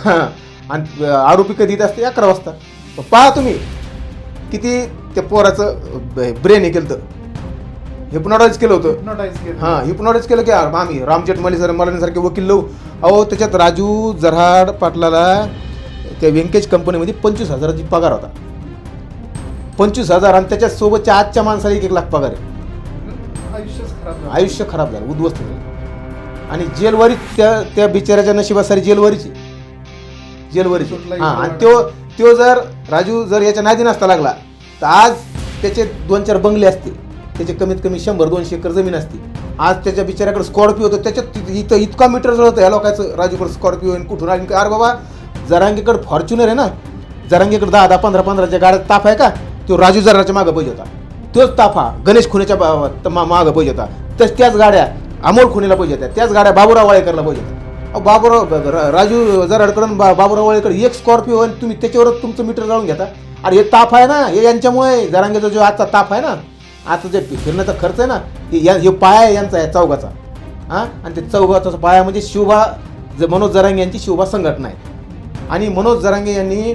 आणि आरोपी कधी येत असते 11 वाजता. पहा तुम्ही किती त्या पोराचं ब्रेन हे केलं, हिप्नोटाईज केलं होतं. हां, हिप्नोटाईज केलं की आम्ही रामजेठ मलिसारखे वकील लावू. अहो त्याच्यात राजू जऱ्हाड पाटलाला त्या व्यंकेश कंपनीमध्ये 25,000ची पगार होता. 25,000 आणि त्याच्यासोबतच्या आजच्या माणसाला 1 लाख पगार आहे. आयुष्य खराब झालं, उद्ध्वस्त झालं. आणि जेलवारी त्या बिचाऱ्याच्या नशिबासारी जेलवारीची. हां, आणि तो जर राजू जर याच्या नादी नसता लागला तर आज त्याचे 2-4 बंगले असते, त्याचे कमीत कमी 100-200 एकर जमीन असते. आज त्याच्या बिचाऱ्याकडे स्कॉर्पिओ होतं, त्याच्यात इथं इतका मीटर जळतं ह्या लोकांचं. राजूकडे स्कॉर्पिओ आणि कुठून आणि अरे बाबा जरांगीकडे फॉर्च्युनर आहे ना, जरांगीकडे 10-10, 15-15च्या गाड्यात ताफ आहे का, तो राजू जराच्या मागं पाहिजे होता. तोच ताफा गणेश खुनेच्या मागं पाहिजे होता. त्याच गाड्या अमोल खुनेला पाहिजे होत्या, त्याच गाड्या बाबूराव वाळेकरला पाहिजे होत्या. राजू जराडकडून बाबूराव वाळेकर 1 स्कॉर्पिओ आणि तुम्ही त्याच्यावरच तुमचं मीटर जाळून घेता. अरे हे ताफ आहे ना, हे यांच्यामुळे जरांगेचा जो आजचा ताफ आहे ना, आता जे फिरण्याचा खर्च आहे ना, हे पाया आहे यांचा आहे चौघाचा. हां, आणि ते चौघाचा पाया म्हणजे मनोज जरांगे यांची शिवबा संघटना आहे. आणि मनोज जरांगे यांनी